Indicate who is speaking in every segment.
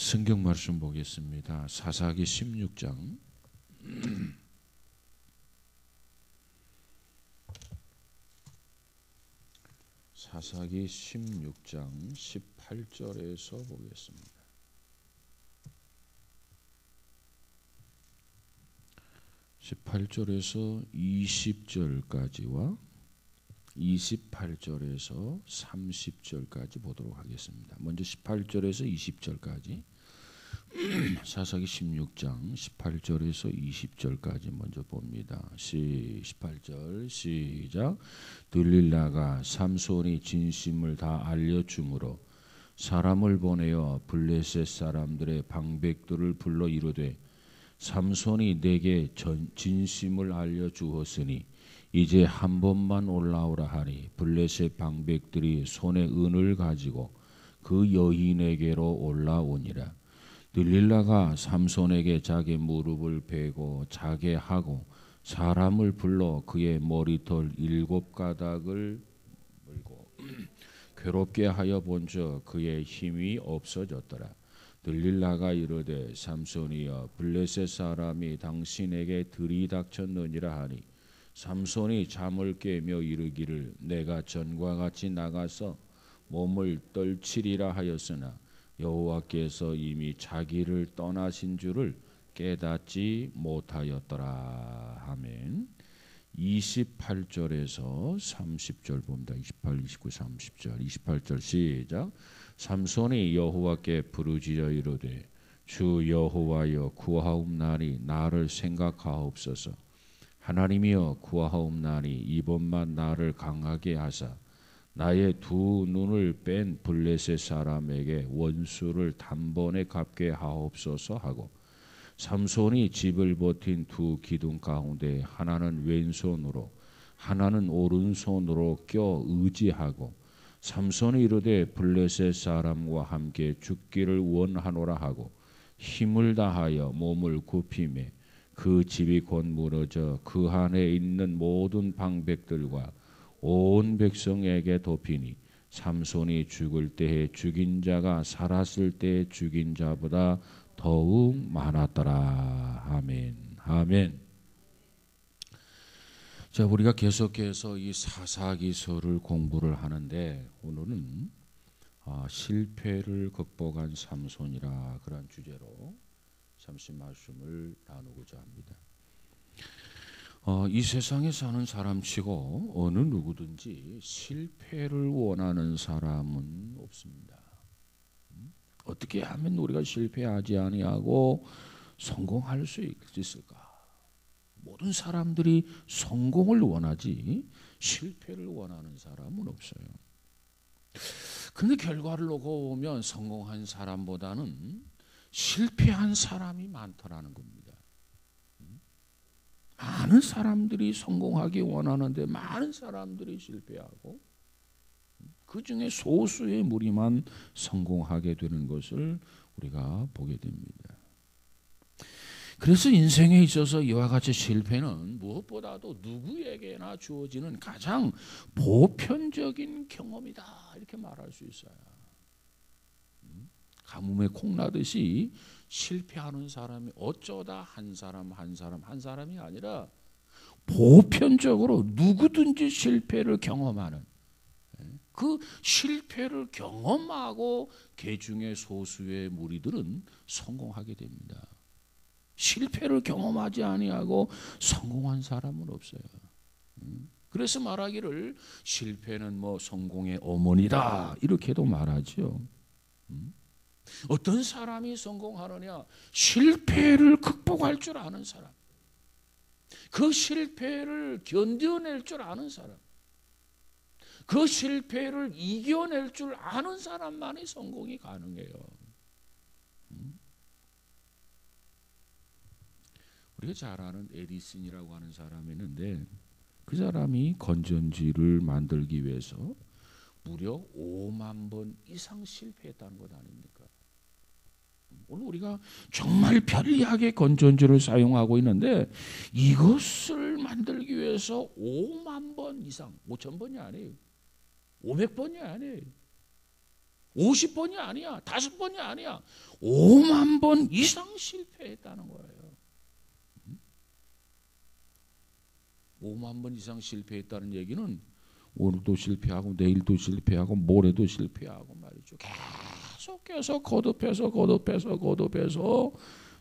Speaker 1: 성경 말씀 보겠습니다. 사사기 16장 사사기 16장 18절에서 보겠습니다. 18절에서 20절까지와 28절에서 30절까지 보도록 하겠습니다. 먼저 18절에서 20절까지 사사기 16장 18절에서 20절까지 먼저 봅니다. 18절 시작. 들릴라가 삼손이 진심을 다 알려주므로 사람을 보내어 블레셋 사람들의 방백들을 불러 이르되 삼손이 내게 진심을 알려주었으니 이제 한 번만 올라오라 하니 블레셋 방백들이 손에 은을 가지고 그 여인에게로 올라오니라. 들릴라가 삼손에게 자기 무릎을 베고 자게 하고 사람을 불러 그의 머리털 7가닥을 물고 괴롭게 하여 본즉 그의 힘이 없어졌더라. 들릴라가 이르되 삼손이여 블레셋 사람이 당신에게 들이닥쳤느니라 하니 삼손이 잠을 깨며 이르기를 내가 전과 같이 나가서 몸을 떨치리라 하였으나 여호와께서 이미 자기를 떠나신 줄을 깨닫지 못하였더라. 아멘. 28절에서 30절 봅니다. 28, 29, 30절. 28절 시작. 삼손이 여호와께 부르짖어 이르되 주 여호와여 구하옵나니 나를 생각하옵소서. 하나님이여 구하옵나니 이번만 나를 강하게 하사 나의 두 눈을 뺀 블레셋 사람에게 원수를 단번에 갚게 하옵소서 하고 삼손이 집을 버틴 두 기둥 가운데 하나는 왼손으로 하나는 오른손으로 껴 의지하고 삼손이 이르되 블레셋 사람과 함께 죽기를 원하노라 하고 힘을 다하여 몸을 굽히매 그 집이 곧 무너져 그 안에 있는 모든 방백들과 온 백성에게 덮이니 삼손이 죽을 때에 죽인 자가 살았을 때에 죽인 자보다 더욱 많았더라. 아멘. 아멘. 자, 우리가 계속해서 이 사사기서를 공부를 하는데 오늘은 실패를 극복한 삼손이라 그런 주제로 잠시 말씀을 나누고자 합니다. 이 세상에 사는 사람치고 어느 누구든지 실패를 원하는 사람은 없습니다. 어떻게 하면 우리가 실패하지 아니하고 성공할 수 있을까? 모든 사람들이 성공을 원하지 실패를 원하는 사람은 없어요. 그런데 결과를 놓고 보면 성공한 사람보다는 실패한 사람이 많더라는 겁니다. 많은 사람들이 성공하기 원하는데 많은 사람들이 실패하고 그 중에 소수의 무리만 성공하게 되는 것을 우리가 보게 됩니다. 그래서 인생에 있어서 이와 같이 실패는 무엇보다도 누구에게나 주어지는 가장 보편적인 경험이다 이렇게 말할 수 있어요. 가뭄에 콩나듯이 실패하는 사람이 어쩌다 한 사람이 아니라 보편적으로 누구든지 실패를 경험하는 그 실패를 경험하고 그 중에 소수의 무리들은 성공하게 됩니다. 실패를 경험하지 아니하고 성공한 사람은 없어요. 그래서 말하기를 실패는 성공의 어머니다 이렇게도 말하죠. 어떤 사람이 성공하느냐? 실패를 극복할 줄 아는 사람, 그 실패를 견뎌낼 줄 아는 사람, 그 실패를 이겨낼 줄 아는 사람만이 성공이 가능해요. 우리가 잘 아는 에디슨이라고 하는 사람이 있는데 그 사람이 건전지를 만들기 위해서 무려 5만 번 이상 실패했다는 것 아닙니까? 오늘 우리가 정말 편리하게 건전지를 사용하고 있는데 이것을 만들기 위해서 5만 번 이상, 5,000번이 아니에요. 500번이 아니에요. 50번이 아니야. 5번이 아니야. 5만 번 이상 실패했다는 거예요. 5만 번 이상 실패했다는 얘기는 오늘도 실패하고 내일도 실패하고 모레도 실패하고 말이죠. 계속해서 거듭해서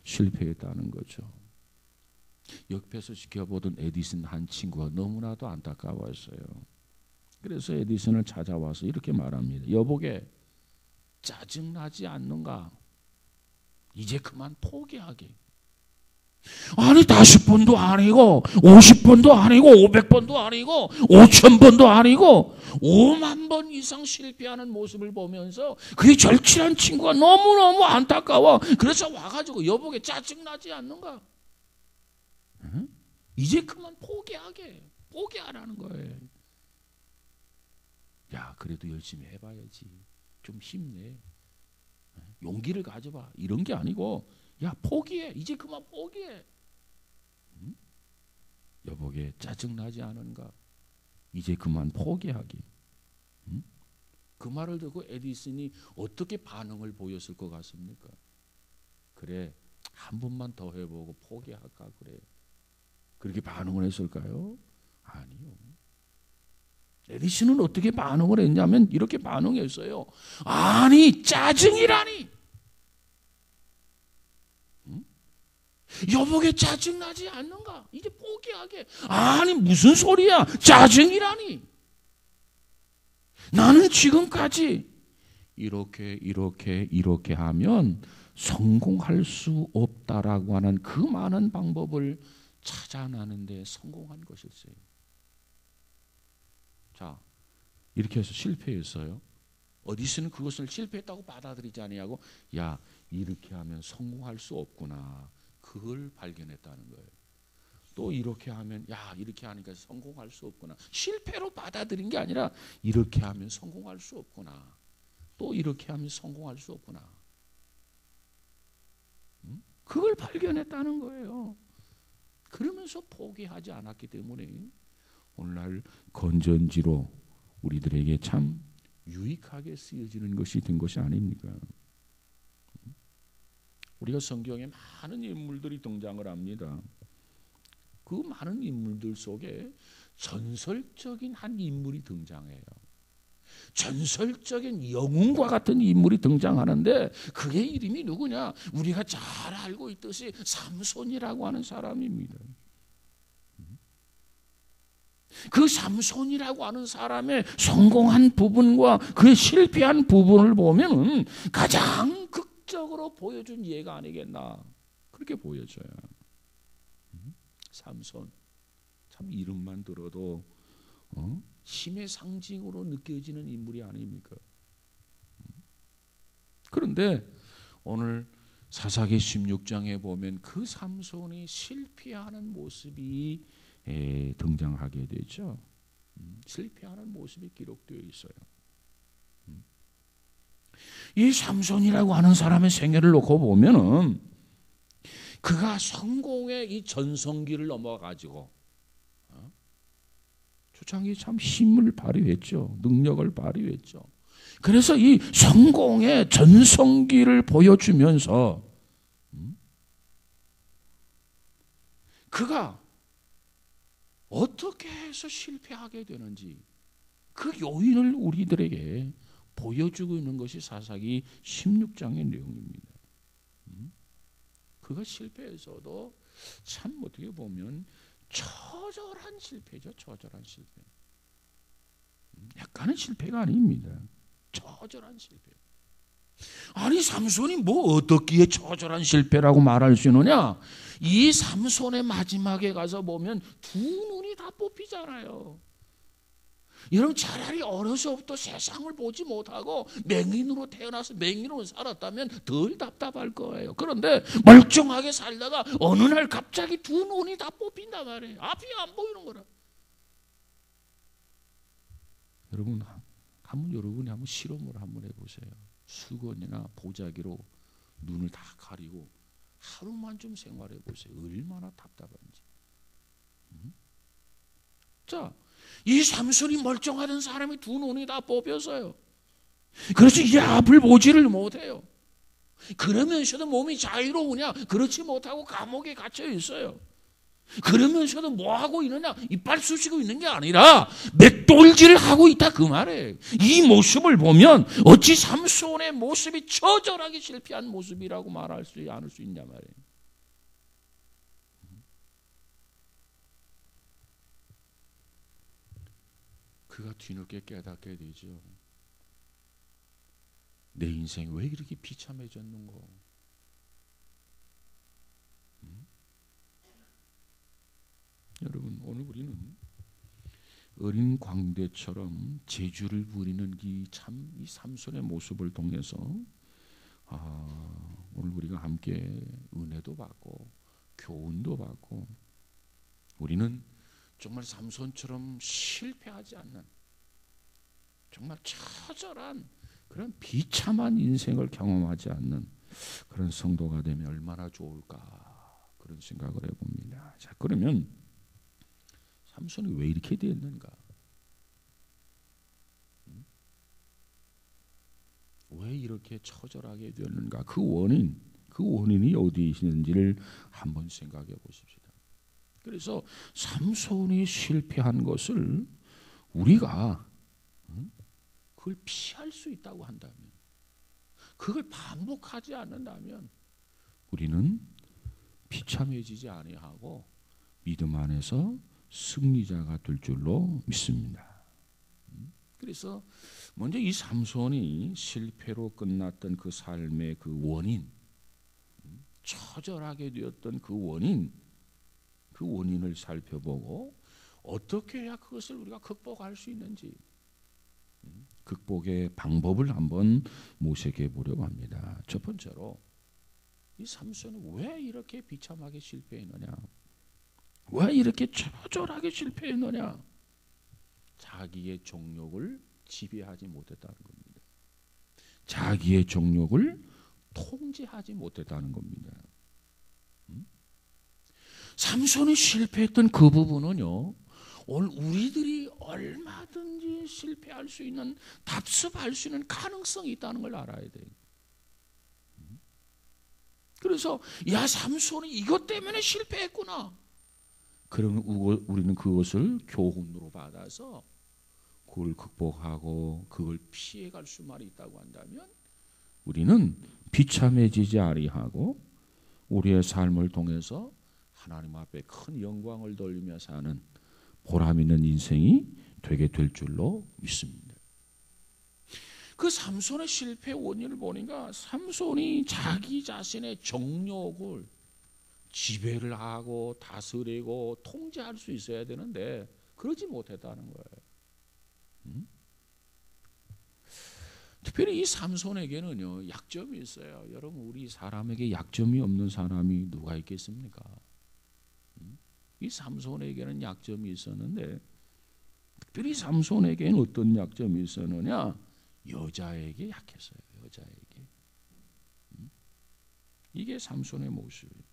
Speaker 1: 실패했다는 거죠. 옆에서 지켜보던 에디슨 한 친구가 너무나도 안타까웠어요. 그래서 에디슨을 찾아와서 이렇게 말합니다. 여보게, 짜증나지 않는가? 이제 그만 포기하게. 아니 50번도 아니고 50번도 아니고 500번도 아니고 5000번도 아니고 5만 번 이상 실패하는 모습을 보면서 그의 절친한 친구가 너무너무 안타까워. 그래서 와가지고 여보게, 짜증나지 않는가? 응? 이제 그만 포기하라는 거예요. 야, 그래도 열심히 해봐야지. 좀 힘내. 용기를 가져봐. 이런 게 아니고, 야, 포기해. 이제 그만 포기해. 응? 여보게, 짜증나지 않은가? 이제 그만 포기하기. 응? 그 말을 듣고 에디슨이 어떻게 반응을 보였을 것 같습니까? 그래, 한 번만 더 해보고 포기할까 그래. 그렇게 반응을 했을까요? 아니요. 에디슨은 어떻게 반응을 했냐면 이렇게 반응했어요. 아니, 짜증이라니. 응? 여보게, 짜증나지 않는가? 이제 포기하게. 아니, 무슨 소리야? 짜증이라니. 나는 지금까지 이렇게 하면 성공할 수 없다라고 하는 그 많은 방법을 찾아나는데 성공한 것일세요. 자, 이렇게 해서 실패했어요. 어디서는 그것을 실패했다고 받아들이지 아니하고, 야, 이렇게 하면 성공할 수 없구나. 그걸 발견했다는 거예요. 또 이렇게 하면, 야, 이렇게 하니까 성공할 수 없구나. 실패로 받아들인 게 아니라 이렇게 하면 성공할 수 없구나. 또 이렇게 하면 성공할 수 없구나. 응? 그걸 발견했다는 거예요. 그러면서 포기하지 않았기 때문에 오늘날 건전지로 우리들에게 참 유익하게 쓰여지는 것이 된 것이 아닙니까? 우리가 성경에 많은 인물들이 등장을 합니다. 그 많은 인물들 속에 전설적인 한 인물이 등장해요. 전설적인 영웅과 같은 인물이 등장하는데 그의 이름이 누구냐? 우리가 잘 알고 있듯이 삼손이라고 하는 사람입니다. 그 삼손이라고 하는 사람의 성공한 부분과 그의 실패한 부분을 보면 가장 극적으로 보여준 예가 아니겠나, 그렇게 보여져요. 삼손, 참 이름만 들어도 힘의 상징으로 느껴지는 인물이 아닙니까? 그런데 오늘 사사기 16장에 보면 그 삼손이 실패하는 모습이 등장하게 되죠. 실패하는 모습이 기록되어 있어요. 이 삼손이라고 하는 사람의 생애를 놓고 보면은 그가 성공의 이 전성기를 넘어가지고 초창기 참 힘을 발휘했죠. 능력을 발휘했죠. 그래서 이 성공의 전성기를 보여주면서 그가 어떻게 해서 실패하게 되는지 그 요인을 우리들에게 보여주고 있는 것이 사사기 16장의 내용입니다. 그가 실패해서도 참 어떻게 보면 처절한 실패죠. 처절한 실패. 약간의 실패가 아닙니다. 처절한 실패. 아니, 삼손이 뭐 어떻기에 처절한 실패라고 말할 수 있느냐? 이 삼손의 마지막에 가서 보면 두 눈이 다 뽑히잖아요. 여러분, 차라리 어려서부터 세상을 보지 못하고 맹인으로 태어나서 맹인으로 살았다면 덜 답답할 거예요. 그런데 멀쩡하게 살다가 어느 날 갑자기 두 눈이 다 뽑힌단 말이에요. 앞이 안 보이는 거라. 여러분이 한번 실험을 한번 해보세요. 수건이나 보자기로 눈을 다 가리고 하루만 좀 생활해 보세요. 얼마나 답답한지. 자, 이 삼손이 멀쩡하던 사람이 두 눈이 다 뽑혔어요. 그래서 이제 앞을 보지를 못해요. 그러면서도 몸이 자유로우냐? 그렇지 못하고 감옥에 갇혀 있어요. 그러면서도 뭐 하고 있느냐? 이빨 쑤시고 있는 게 아니라 맷돌질을 하고 있다 그 말이에요. 이 모습을 보면 어찌 삼손의 모습이 처절하게 실패한 모습이라고 말할 수 않을 수 있냐 말이에요. 그가 뒤늦게 깨닫게 되죠. 내 인생이 왜 이렇게 비참해졌는고. 여러분, 오늘 우리는 어린 광대처럼 재주를 부리는 이 삼손의 모습을 통해서 오늘 우리가 함께 은혜도 받고 교훈도 받고, 우리는 정말 삼손처럼 실패하지 않는 정말 처절한 그런 비참한 인생을 경험하지 않는 그런 성도가 되면 얼마나 좋을까, 그런 생각을 해봅니다. 자, 그러면 삼손이 왜 이렇게 됐는가? 왜 이렇게 처절하게 되었는가? 그 원인이 어디에 있는지를 한번 생각해 보십시다. 그래서 삼손이 실패한 것을 우리가 그걸 피할 수 있다고 한다면, 그걸 반복하지 않는다면 우리는 비참해지지 아니하고 믿음 안에서 승리자가 될 줄로 믿습니다. 그래서 먼저 이 삼손이 실패로 끝났던 그 삶의 그 원인, 처절하게 되었던 그 원인을 살펴보고 어떻게 해야 그것을 우리가 극복할 수 있는지, 극복의 방법을 한번 모색해 보려고 합니다. 첫 번째로, 이 삼손은 왜 이렇게 비참하게 실패했느냐? 왜 이렇게 처절하게 실패했느냐? 자기의 정욕을 지배하지 못했다는 겁니다. 자기의 정욕을 통제하지 못했다는 겁니다. 삼손이 실패했던 그 부분은요, 오늘 우리들이 얼마든지 실패할 수 있는, 답습할 수 있는 가능성이 있다는 걸 알아야 돼요. 그래서 야, 삼손이 이것 때문에 실패했구나. 그러면 우리는 그것을 교훈으로 받아서 그걸 극복하고 그걸 피해갈 수만 있다고 한다면 우리는 비참해지지 아니하고 우리의 삶을 통해서 하나님 앞에 큰 영광을 돌리며 사는 보람 있는 인생이 되게 될 줄로 믿습니다. 그 삼손의 실패 원인을 보니까 삼손이 자기 자신의 정욕을 지배를 하고 다스리고 통제할 수 있어야 되는데 그러지 못했다는 거예요. 특별히 이 삼손에게는요, 약점이 있어요. 여러분, 우리 사람에게 약점이 없는 사람이 누가 있겠습니까? 이 삼손에게는 약점이 있었는데, 특별히 삼손에게는 어떤 약점이 있었느냐? 여자에게 약했어요. 여자에게. 이게 삼손의 모습이에요.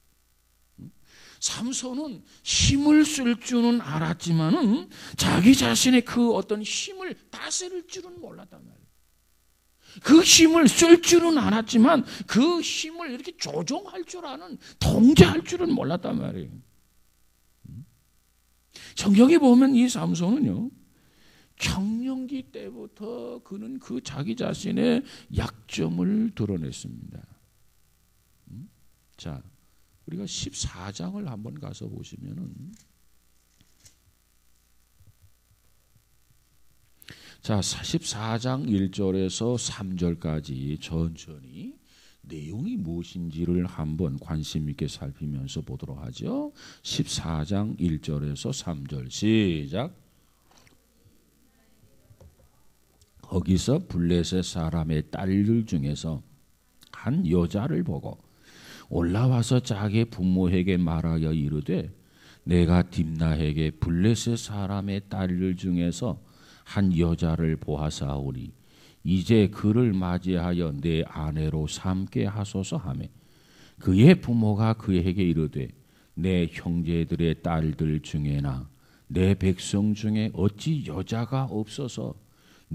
Speaker 1: 삼손은 힘을 쓸 줄은 알았지만은 자기 자신의 그 어떤 힘을 다스릴 줄은 몰랐단 말이에요. 그 힘을 쓸 줄은 알았지만 그 힘을 이렇게 조종할 줄 아는, 통제할 줄은 몰랐단 말이에요. 성경에 보면 이 삼손은요, 청년기 때부터 그는 그 자기 자신의 약점을 드러냈습니다. 자, 우리가 14장을 한번 가서 보시면은, 자, 14장 1절에서 3절까지 천천히 내용이 무엇인지를 한번 관심 있게 살피면서 보도록 하죠. 14장 1절에서 3절 시작. 거기서 블레셋 사람의 딸들 중에서 한 여자를 보고 올라와서 자기 부모에게 말하여 이르되, 내가 딥나에게 블레셋 사람의 딸들 중에서 한 여자를 보아사오니 이제 그를 맞이하여 내 아내로 삼게 하소서 하매, 그의 부모가 그에게 이르되, 내 형제들의 딸들 중에나 내 백성 중에 어찌 여자가 없어서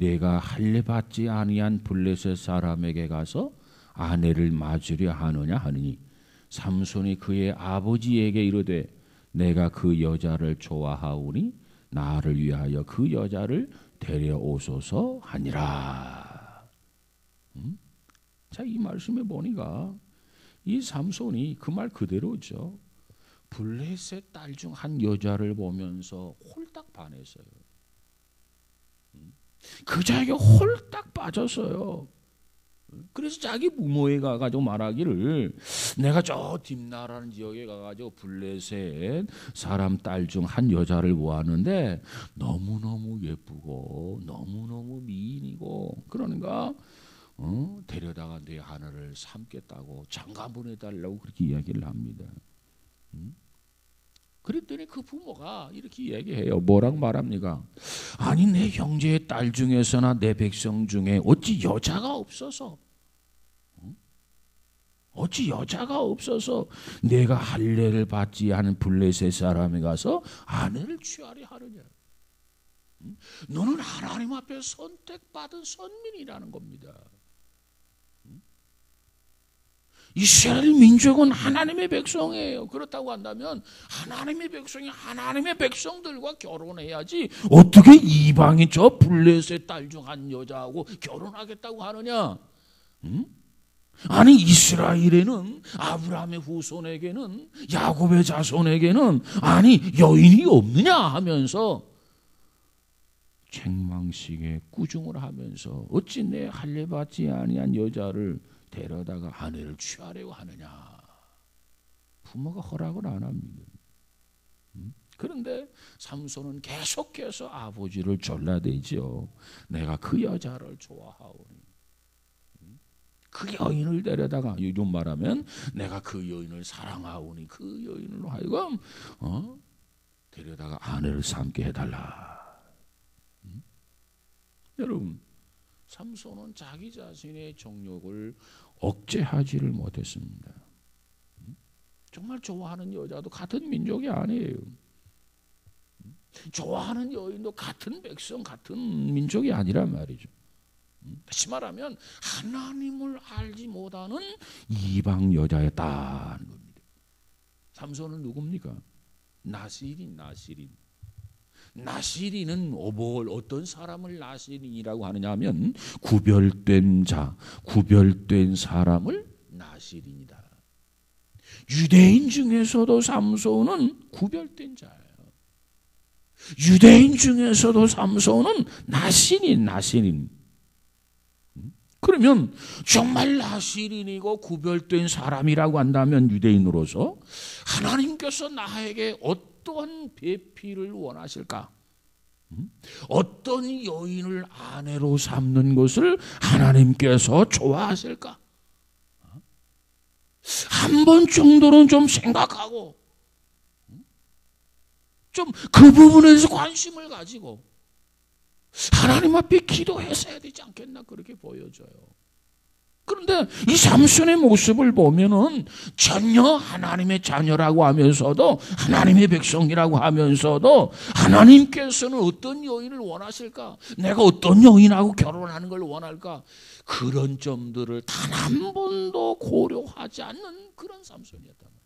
Speaker 1: 내가 할례 받지 아니한 블레셋 사람에게 가서 아내를 맞으려 하느냐 하느니 삼손이 그의 아버지에게 이르되 내가 그 여자를 좋아하오니 나를 위하여 그 여자를 데려오소서 하니라. 자, 이 말씀에 보니까 이 삼손이 그 말 그대로죠. 블레셋 딸 중 한 여자를 보면서 홀딱 반했어요. 그 자에게 홀딱 빠졌어요. 그래서 자기 부모에 가가지고 말하기를 내가 저 딥나라는 지역에 가가지고 블레셋 사람 딸 중 한 여자를 보았는데 너무너무 예쁘고 너무너무 미인이고 그러니까 데려다가 내 하늘을 삼겠다고 장가 보내달라고 그렇게 이야기를 합니다. 그랬더니 그 부모가 이렇게 얘기해요. 뭐라고 말합니까? 아니 내 형제의 딸 중에서나 내 백성 중에 어찌 여자가 없어서 내가 할례를 받지 않은 블레셋 사람에 가서 아내를 취하려 하느냐. 너는 하나님 앞에 선택받은 선민이라는 겁니다. 이스라엘 민족은 하나님의 백성이에요. 그렇다고 한다면 하나님의 백성이 하나님의 백성들과 결혼해야지 어떻게 이방인 저 블레셋 딸 중 한 여자하고 결혼하겠다고 하느냐? 아니 이스라엘에는 아브라함의 후손에게는 야곱의 자손에게는 아니 여인이 없느냐 하면서 책망식에 꾸중을 하면서 어찌 내 할례 받지 아니한 여자를 데려다가 아내를 취하려고 하느냐. 부모가 허락을 안 합니다. 그런데 삼손은 계속해서 아버지를 졸라대죠. 내가 그 여자를 좋아하오니 그 여인을 데려다가 요즘 말하면 내가 그 여인을 사랑하오니 그 여인으로 하여금 데려다가 아내를 삼게 해달라. 여러분 삼손은 자기 자신의 정욕을 억제하지를 못했습니다. 정말 좋아하는 여자도 같은 민족이 아니에요. 좋아하는 여인도 같은 백성, 같은 민족이 아니란 말이죠. 다시 말하면 하나님을 알지 못하는 이방 여자였다는 겁니다. 삼손은 누굽니까? 나시린은 어떤 사람을 나시린이라고 하느냐 하면 구별된 자, 구별된 사람을 나시린이다. 유대인 중에서도 삼손은 구별된 자예요. 유대인 중에서도 삼손은 나시린. 그러면 정말 나시린이고 구별된 사람이라고 한다면 유대인으로서 하나님께서 나에게 어떤 배필을 원하실까? 어떤 여인을 아내로 삼는 것을 하나님께서 좋아하실까? 한 번 정도는 좀 생각하고 좀 그 부분에서 관심을 가지고 하나님 앞에 기도했어야 되지 않겠나 그렇게 보여져요. 그런데 이 삼손의 모습을 보면은 전혀 하나님의 자녀라고 하면서도 하나님의 백성이라고 하면서도 하나님께서는 어떤 여인을 원하실까? 내가 어떤 여인하고 결혼하는 걸 원할까? 그런 점들을 단 한 번도 고려하지 않는 그런 삼손이었단 말이에요.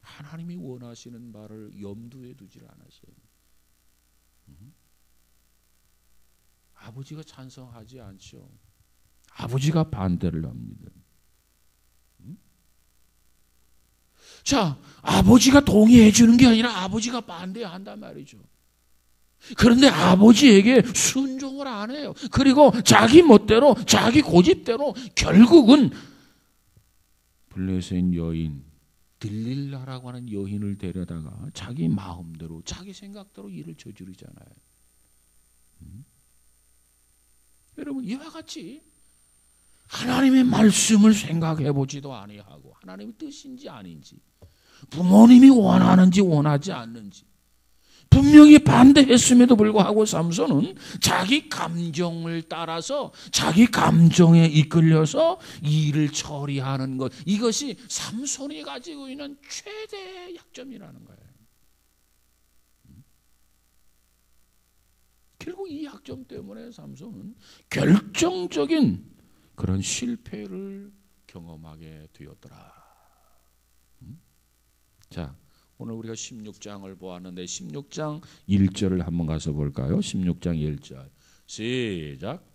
Speaker 1: 하나님이 원하시는 바를 염두에 두질 않으세요. 아버지가 찬성하지 않죠. 아버지가 반대를 합니다. 자, 아버지가 동의해 주는 게 아니라 아버지가 반대한단 말이죠. 그런데 아버지에게 순종을 안 해요. 그리고 자기 멋대로 자기 고집대로 결국은 블레셋 여인 들릴라라고 하는 여인을 데려다가 자기 마음대로 자기 생각대로 일을 저지르잖아요. 여러분 이와 같이 하나님의 말씀을 생각해 보지도 아니하고 하나님의 뜻인지 아닌지 부모님이 원하는지 원하지 않는지 분명히 반대했음에도 불구하고 삼손은 자기 감정을 따라서 자기 감정에 이끌려서 일을 처리하는 것, 이것이 삼손이 가지고 있는 최대의 약점이라는 거예요. 결국 이 약점 때문에 삼손은 결정적인 그런 실패를 경험하게 되었더라. 자, 오늘 우리가 16장을 보았는데 16장 1절을 한번 가서 볼까요? 16장 1절 시작.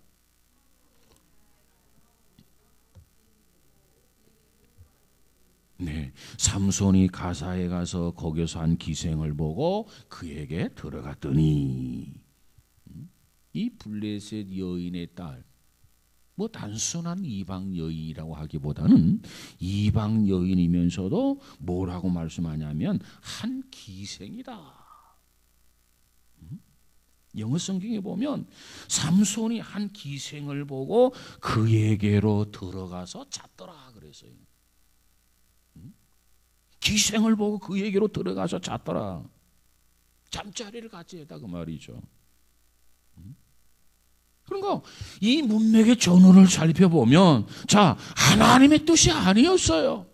Speaker 1: 네, 삼손이 가사에 가서 거기서 한 기생을 보고 그에게 들어갔더니 이 블레셋 여인의 딸, 뭐 단순한 이방 여인이라고 하기보다는 이방 여인이면서도 뭐라고 말씀하냐면 한 기생이다. 영어 성경에 보면 삼손이 한 기생을 보고 그에게로 들어가서 잤더라 그랬어요. 기생을 보고 그에게로 들어가서 잤더라. 잠자리를 같이 했다 그 말이죠. 그러니까 이 문맥의 전후를 살펴보면 자, 하나님의 뜻이 아니었어요.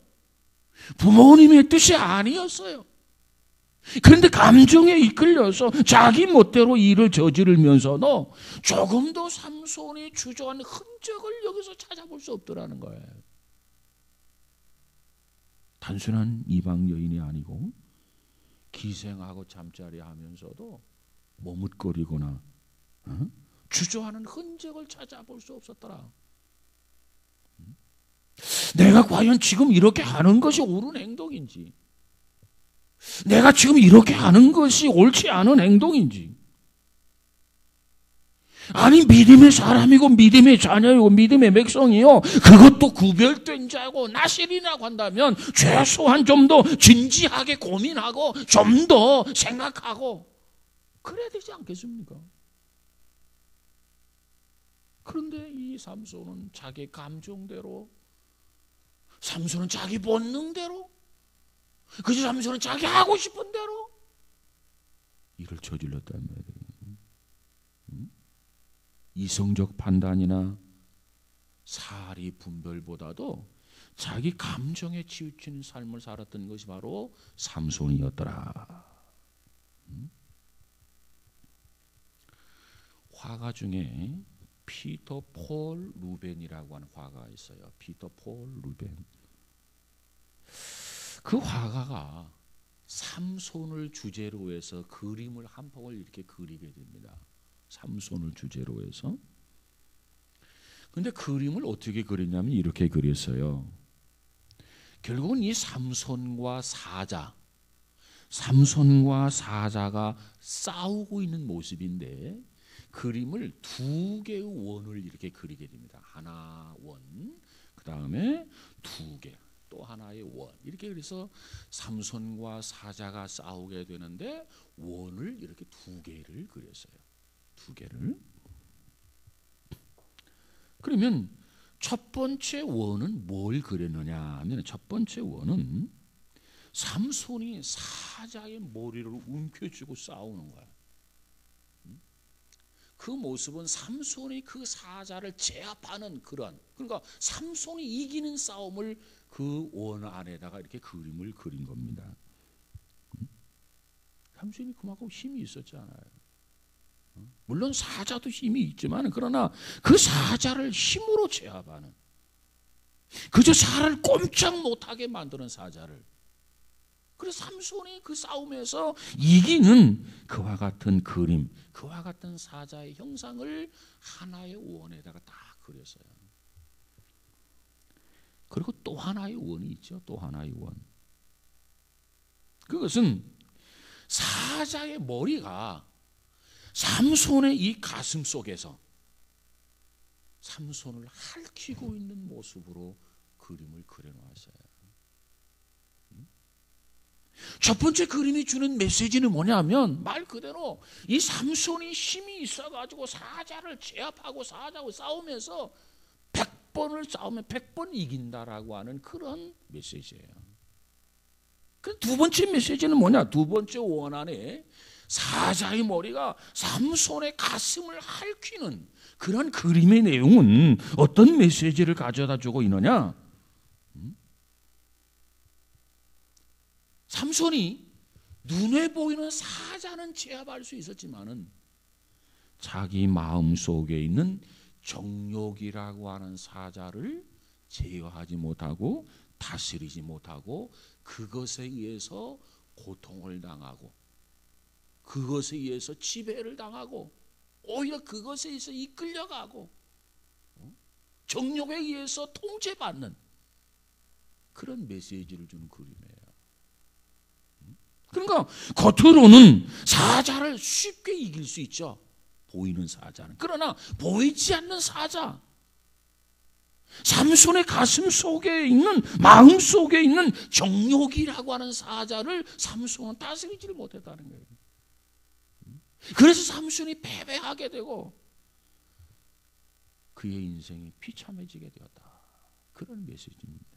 Speaker 1: 부모님의 뜻이 아니었어요. 그런데 감정에 이끌려서 자기 멋대로 일을 저지르면서도 조금도 삼손이 주저한 흔적을 여기서 찾아볼 수 없더라는 거예요. 단순한 이방 여인이 아니고 기생하고 잠자리 하면서도 머뭇거리거나 주저하는 흔적을 찾아볼 수 없었더라. 내가 과연 지금 이렇게 하는 것이 옳은 행동인지, 내가 지금 이렇게 하는 것이 옳지 않은 행동인지, 아니 믿음의 사람이고 믿음의 자녀이고 믿음의 백성이요 그것도 구별된 자고 나실이라고 한다면 최소한 좀 더 진지하게 고민하고 좀 더 생각하고 그래야 되지 않겠습니까? 그런데 이 삼손은 자기 감정대로, 삼손은 자기 본능대로, 그저 삼손은 자기 하고 싶은 대로 일을 저질렀단 말이에요. 이성적 판단이나 사리 분별보다도 자기 감정에 치우치는 삶을 살았던 것이 바로 삼손이었더라. 화가 중에 피터 폴 루벤이라고 하는 화가가 있어요. 피터 폴 루벤. 그 화가가 삼손을 주제로 해서 그림을 한 폭을 이렇게 그리게 됩니다. 삼손을 주제로 해서. 근데 그림을 어떻게 그리냐면 이렇게 그렸어요. 결국은 이 삼손과 사자가 싸우고 있는 모습인데 그림을 두 개의 원을 이렇게 그리게 됩니다. 하나 원, 그 다음에 두 개, 또 하나의 원. 이렇게 그래서 삼손과 사자가 싸우게 되는데 원을 이렇게 두 개를 그렸어요. 두 개를. 그러면 첫 번째 원은 뭘 그렸느냐 하면 첫 번째 원은 삼손이 사자의 머리를 움켜쥐고 싸우는 거야. 그 모습은 삼손이 그 사자를 제압하는 그런, 그러니까 삼손이 이기는 싸움을 그 원 안에다가 이렇게 그림을 그린 겁니다. 삼손이 그만큼 힘이 있었잖아요. 물론 사자도 힘이 있지만 그러나 그 사자를 힘으로 제압하는, 그저 사를 꼼짝 못하게 만드는 사자를, 그래서 삼손이 그 싸움에서 이기는 그와 같은 그림, 그와 같은 사자의 형상을 하나의 원에다가 다 그렸어요. 그리고 또 하나의 원이 있죠. 또 하나의 원. 그것은 사자의 머리가 삼손의 이 가슴 속에서 삼손을 핥히고 있는 모습으로 그림을 그려놓았어요. 첫 번째 그림이 주는 메시지는 뭐냐면 말 그대로 이 삼손이 힘이 있어가지고 사자를 제압하고 사자하고 싸우면서 100번을 싸우면 100번 이긴다라고 하는 그런 메시지예요. 그 두 번째 메시지는 뭐냐? 두 번째 원 안에 사자의 머리가 삼손의 가슴을 핥히는 그런 그림의 내용은 어떤 메시지를 가져다 주고 있느냐? 삼손이 눈에 보이는 사자는 제압할 수 있었지만은 자기 마음 속에 있는 정욕이라고 하는 사자를 제어하지 못하고 다스리지 못하고 그것에 의해서 고통을 당하고 그것에 의해서 지배를 당하고 오히려 그것에 의해서 이끌려가고 정욕에 의해서 통제받는 그런 메시지를 주는 그림이에요. 그러니까 겉으로는 사자를 쉽게 이길 수 있죠. 보이는 사자는. 그러나 보이지 않는 사자, 삼손의 가슴 속에 있는 마음 속에 있는 정욕이라고 하는 사자를 삼손은 다스리지를 못했다는 거예요. 그래서 삼손이 패배하게 되고 그의 인생이 비참해지게 되었다. 그런 메시지입니다.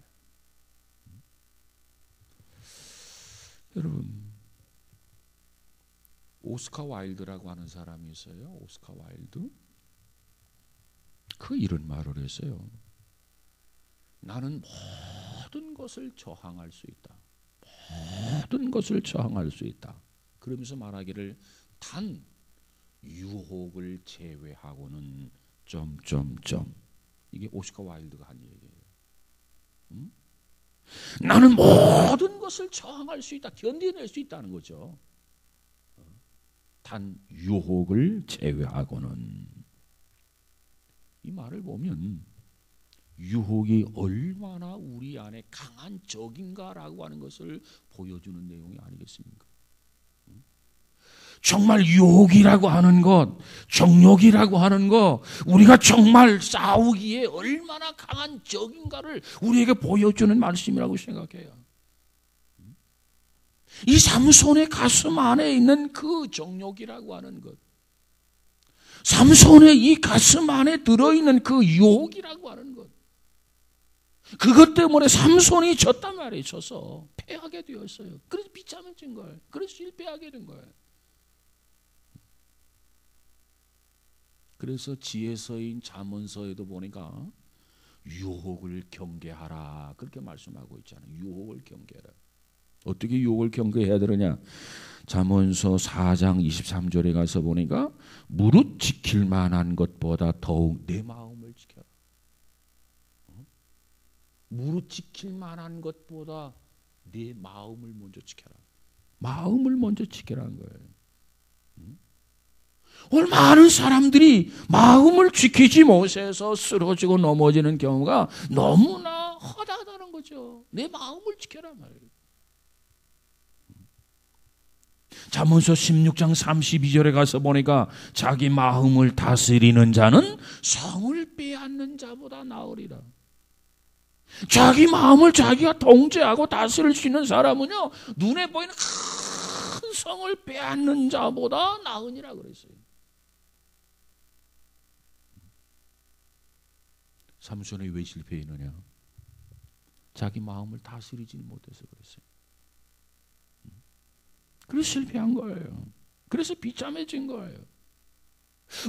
Speaker 1: 여러분, 오스카 와일드라고 하는 사람이 있어요. 오스카 와일드. 그 이런 말을 했어요. 나는 모든 것을 저항할 수 있다. 모든 것을 저항할 수 있다. 그러면서 말하기를 단 유혹을 제외하고는 점점점. 이게 오스카 와일드가 한 얘기예요. 나는 모든 것을 저항할 수 있다. 견뎌낼 수 있다는 거죠. 단 유혹을 제외하고는. 이 말을 보면 유혹이 얼마나 우리 안에 강한 적인가라고 하는 것을 보여주는 내용이 아니겠습니까? 정말 유혹이라고 하는 것, 정욕이라고 하는 것, 우리가 정말 싸우기에 얼마나 강한 적인가를 우리에게 보여주는 말씀이라고 생각해요. 이 삼손의 가슴 안에 있는 그 정욕이라고 하는 것, 삼손의 이 가슴 안에 들어있는 그 유혹이라고 하는 것, 그것 때문에 삼손이 졌단 말이에요. 져서 패하게 되었어요. 그래서 비참해진 거예요. 그래서 실패하게 된 거예요. 그래서 지혜서인 잠언서에도 보니까 유혹을 경계하라 그렇게 말씀하고 있잖아요. 유혹을 경계하라. 어떻게 유혹을 경계해야 되느냐? 잠언서 4장 23절에 가서 보니까 무릇 지킬 만한 것보다 더욱 내 마음을 지켜라. 무릇 지킬 만한 것보다 내 마음을 먼저 지켜라. 마음을 먼저 지키라는 거예요. 오늘 많은 사람들이 마음을 지키지 못해서 쓰러지고 넘어지는 경우가 너무나 허다하다는 거죠. 내 마음을 지켜라 말이에요. 잠언서 16장 32절에 가서 보니까 자기 마음을 다스리는 자는 성을 빼앗는 자보다 나으리라. 자기 마음을 자기가 통제하고 다스릴 수 있는 사람은요, 눈에 보이는 큰 성을 빼앗는 자보다 나으니라 그랬어요. 삼손이 왜 실패했느냐? 자기 마음을 다스리지 못해서 그랬어요. 그래서 실패한 거예요. 그래서 비참해진 거예요.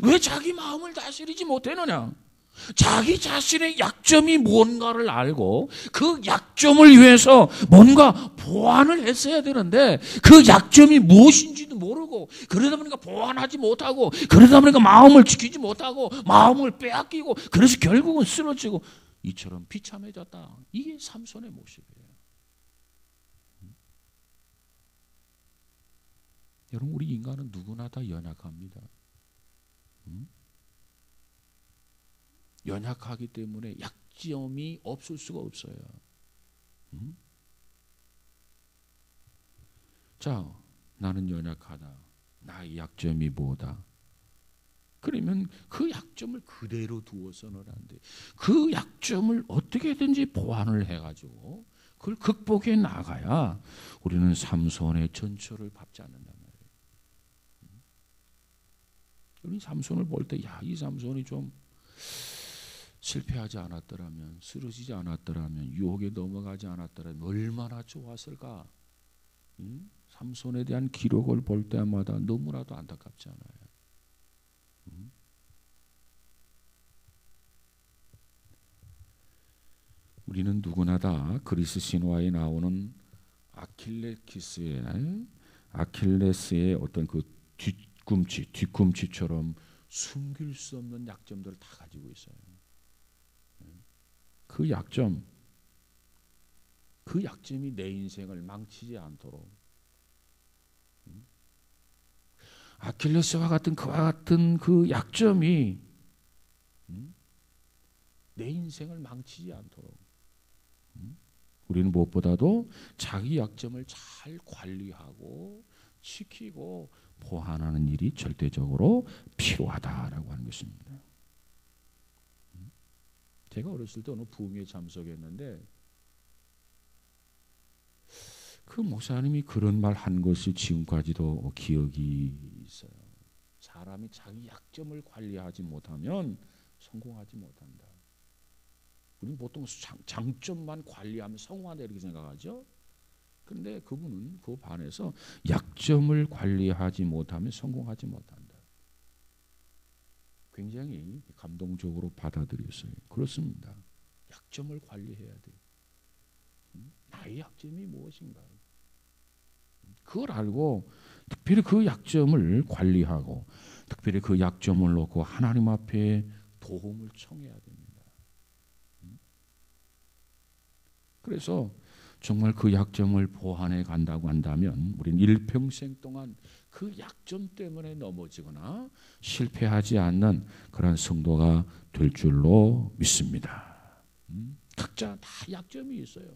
Speaker 1: 왜 자기 마음을 다스리지 못했느냐? 자기 자신의 약점이 뭔가를 알고 그 약점을 위해서 뭔가 보완을 했어야 되는데 그 약점이 무엇인지도 모르고 그러다 보니까 보완하지 못하고 그러다 보니까 마음을 지키지 못하고 마음을 빼앗기고 그래서 결국은 쓰러지고 이처럼 비참해졌다. 이게 삼손의 모습이에요. 여러분, 우리 인간은 누구나 다 연약합니다. 연약하기 때문에 약점이 없을 수가 없어요. 자, 나는 연약하다. 나의 약점이 뭐다? 그러면 그 약점을 그대로 두어서는 안 돼. 그 약점을 어떻게든지 보완을 해가지고 그걸 극복해 나가야 우리는 삼손의 전철을 밟지 않는단 말이에요. 우리 삼손을 볼 때, 야, 이 삼손이 좀 실패하지 않았더라면, 쓰러지지 않았더라면, 유혹에 넘어가지 않았더라면 얼마나 좋았을까? 삼손에 대한 기록을 볼 때마다 너무나도 안타깝지 않아요? 우리는 누구나 다 그리스 신화에 나오는 아킬레스의 어떤 그 뒤꿈치처럼 숨길 수 없는 약점들을 다 가지고 있어요. 그 약점, 그 약점이 내 인생을 망치지 않도록, 아킬레스와 같은 그와 같은 그 약점이 내 인생을 망치지 않도록 우리는 무엇보다도 자기 약점을 잘 관리하고 지키고 보완하는 일이 절대적으로 필요하다라고 하는 것입니다. 제가 어렸을 때 어느 부흥회에 참석했는데 그 목사님이 그런 말 한 것이 지금까지도 기억이 있어요. 사람이 자기 약점을 관리하지 못하면 성공하지 못한다. 우리는 보통 장점만 관리하면 성공한다 이렇게 생각하죠. 그런데 그분은 그 반에서 약점을 관리하지 못하면 성공하지 못한다. 굉장히 감동적으로 받아들였어요. 그렇습니다. 약점을 관리해야 돼. 나의 약점이 무엇인가? 그걸 알고 특별히 그 약점을 관리하고 특별히 그 약점을 놓고 하나님 앞에 도움을 청해야 됩니다. 그래서 정말 그 약점을 보완해 간다고 한다면 우리는 일평생 동안 그 약점 때문에 넘어지거나 실패하지 않는 그런 성도가 될 줄로 믿습니다. 각자 다 약점이 있어요.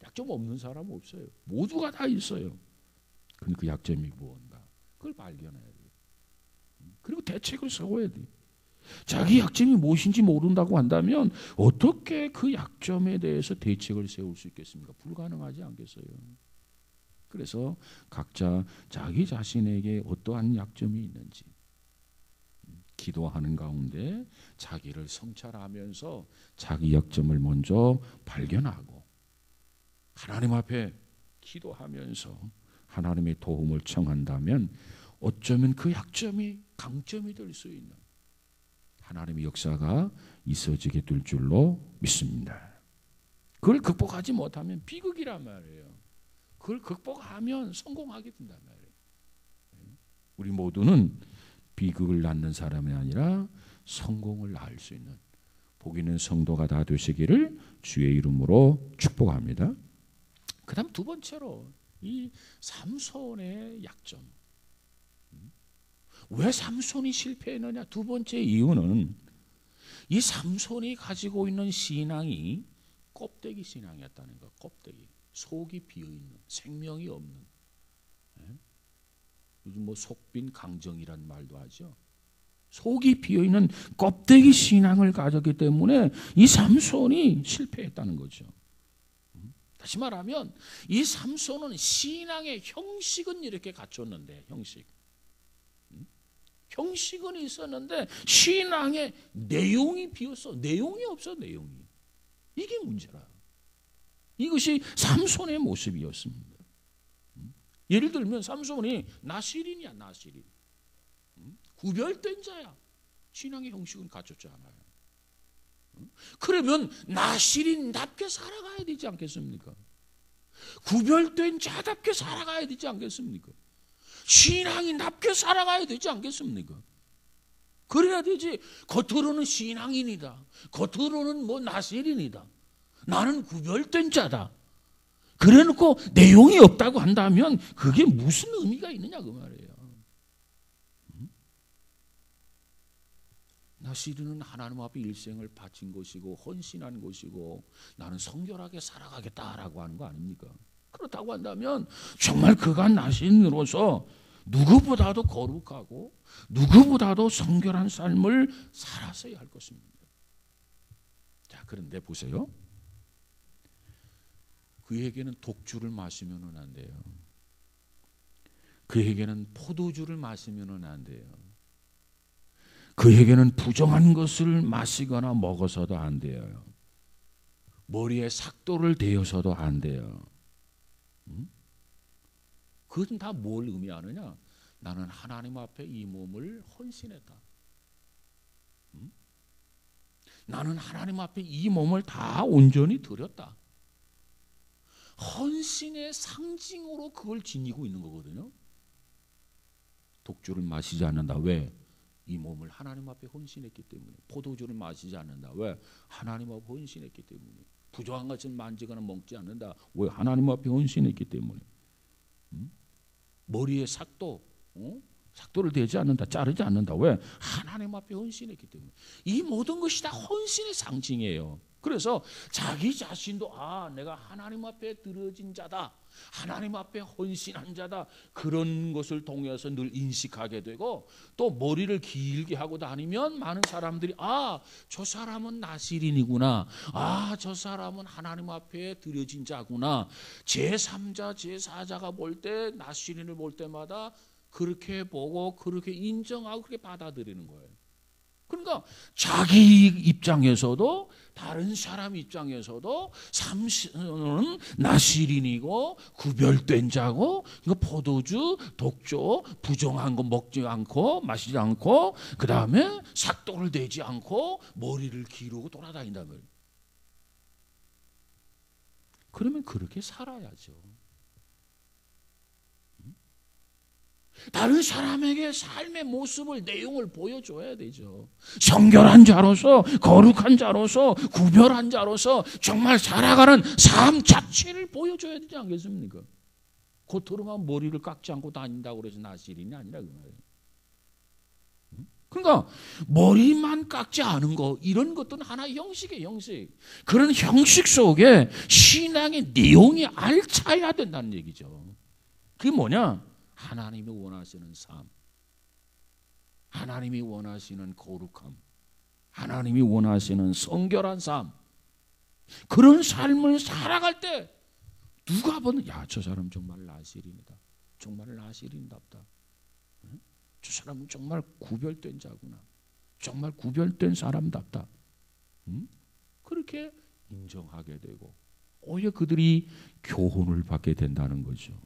Speaker 1: 약점 없는 사람 없어요. 모두가 다 있어요. 그런데 그 약점이 무언가 그걸 발견해야 돼요. 그리고 대책을 세워야 돼요. 자기 약점이 무엇인지 모른다고 한다면 어떻게 그 약점에 대해서 대책을 세울 수 있겠습니까? 불가능하지 않겠어요. 그래서 각자 자기 자신에게 어떠한 약점이 있는지 기도하는 가운데 자기를 성찰하면서 자기 약점을 먼저 발견하고 하나님 앞에 기도하면서 하나님의 도움을 청한다면 어쩌면 그 약점이 강점이 될 수 있는 하나님의 역사가 있어지게 될 줄로 믿습니다. 그걸 극복하지 못하면 비극이란 말이에요. 그걸 극복하면 성공하게 된단 말이에요. 우리 모두는 비극을 낳는 사람이 아니라 성공을 낳을 수 있는 복 있는 성도가 다 되시기를 주의 이름으로 축복합니다. 그 다음 두 번째로 이 삼손의 약점. 왜 삼손이 실패했느냐? 두 번째 이유는 이 삼손이 가지고 있는 신앙이 껍데기 신앙이었다는 거. 껍데기. 속이 비어있는, 생명이 없는. 요즘 뭐 속빈 강정이란 말도 하죠. 속이 비어있는 껍데기 신앙을 가졌기 때문에 이 삼손이 실패했다는 거죠. 다시 말하면 이 삼손은 신앙의 형식은 이렇게 갖췄는데 형식은 있었는데 신앙의 내용이 비었어. 내용이 없어. 내용이. 이게 문제라. 이것이 삼손의 모습이었습니다. 예를 들면 삼손이 나실인이야. 나실인. 구별된 자야. 신앙의 형식은 갖췄지 않아요. 그러면 나실인답게 살아가야 되지 않겠습니까? 구별된 자답게 살아가야 되지 않겠습니까? 신앙인답게 살아가야 되지 않겠습니까? 그래야 되지. 겉으로는 신앙인이다. 겉으로는 뭐 나실인이다. 나는 구별된 자다. 그래놓고 내용이 없다고 한다면 그게 무슨 의미가 있느냐 그 말이에요. 나실인은 하나님 앞에 일생을 바친 것이고 헌신한 것이고 나는 성결하게 살아가겠다라고 하는 거 아닙니까? 그렇다고 한다면 정말 그가 나실인으로서 누구보다도 거룩하고 누구보다도 성결한 삶을 살았어야 할 것입니다. 자, 그런데 보세요. 그에게는 독주를 마시면은 안 돼요. 그에게는 포도주를 마시면은 안 돼요. 그에게는 부정한 것을 마시거나 먹어서도 안 돼요. 머리에 삭도를 대어서도 안 돼요. 그것은 다 뭘 의미하느냐? 나는 하나님 앞에 이 몸을 헌신했다. 나는 하나님 앞에 이 몸을 다 온전히 드렸다. 헌신의 상징으로 그걸 지니고 있는 거거든요. 독주를 마시지 않는다. 왜? 이 몸을 하나님 앞에 헌신했기 때문에. 포도주를 마시지 않는다. 왜? 하나님 앞에 헌신했기 때문에. 부정한 것을 만지거나 먹지 않는다. 왜? 하나님 앞에 헌신했기 때문에. 머리에 삭도를 대지 않는다. 자르지 않는다. 왜? 하나님 앞에 헌신했기 때문에. 이 모든 것이 다 헌신의 상징이에요. 그래서 자기 자신도 내가 하나님 앞에 드려진 자다, 하나님 앞에 헌신한 자다, 그런 것을 통해서 늘 인식하게 되고, 또 머리를 길게 하고 다니면 많은 사람들이 저 사람은 나시린이구나, 저 사람은 하나님 앞에 드려진 자구나, 제3자 제4자가 볼 때 나시린을 볼 때마다 그렇게 보고 그렇게 인정하고 그렇게 받아들이는 거예요. 그러니까 자기 입장에서도 다른 사람 입장에서도 삼손은 나시린이고 구별된 자고, 그러니까 포도주, 독조, 부정한 거 먹지 않고 마시지 않고, 그 다음에 삭도를 대지 않고 머리를 기르고 돌아다닌다는 거예요. 그러면 그렇게 살아야죠. 다른 사람에게 삶의 모습을, 내용을 보여줘야 되죠. 성결한 자로서, 거룩한 자로서, 구별한 자로서 정말 살아가는 삶 자체를 보여줘야 되지 않겠습니까? 겉으로만 머리를 깎지 않고 다닌다고 그래서 나시린이 아니라 그 말이에요. 그러니까 머리만 깎지 않은 거, 이런 것들은 하나의 형식이에요. 형식. 그런 형식 속에 신앙의 내용이 알차야 된다는 얘기죠. 그게 뭐냐? 하나님이 원하시는 삶, 하나님이 원하시는 거룩함, 하나님이 원하시는 성결한 삶, 그런 삶을 살아갈 때 누가 보면 저 사람 정말 나시린이다, 정말 나시린답다, 저 사람은 정말 구별된 자구나, 정말 구별된 사람답다, 그렇게 인정하게 되고 오히려 그들이 교훈을 받게 된다는 거죠.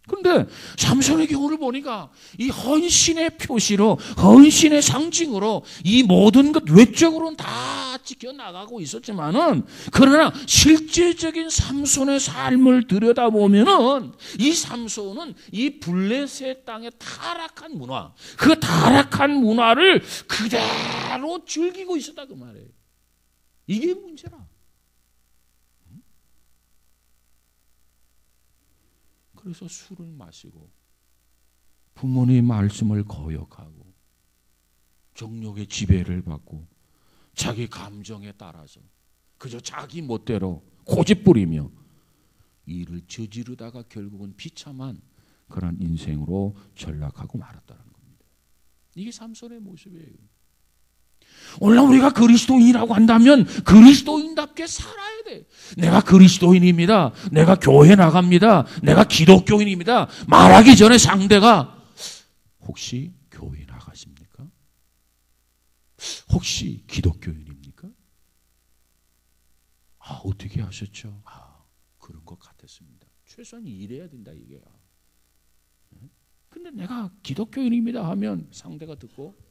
Speaker 1: 그런데 삼손의 경우를 보니까 이 헌신의 표시로, 헌신의 상징으로 이 모든 것 외적으로는 다 지켜나가고 있었지만은, 그러나 실제적인 삼손의 삶을 들여다보면은 이 삼손은 이 블레셋 땅의 타락한 문화, 그 타락한 문화를 그대로 즐기고 있었다 그 말이에요. 이게 문제라. 그래서 술을 마시고 부모님의 말씀을 거역하고 정욕의 지배를 받고 자기 감정에 따라서 그저 자기 멋대로 고집부리며 일을 저지르다가 결국은 비참한 그런 인생으로 전락하고 말았다는 겁니다. 이게 삼손의 모습이에요. 오늘 우리가 그리스도인이라고 한다면 그리스도인답게 살아야 돼. 내가 그리스도인입니다, 내가 교회 나갑니다, 내가 기독교인입니다 말하기 전에 상대가 혹시 교회 나가십니까? 혹시 기독교인입니까? 어떻게 하셨죠? 그런 것 같았습니다. 최소한 이래야 된다 이게야. 근데 내가 기독교인입니다 하면 상대가 듣고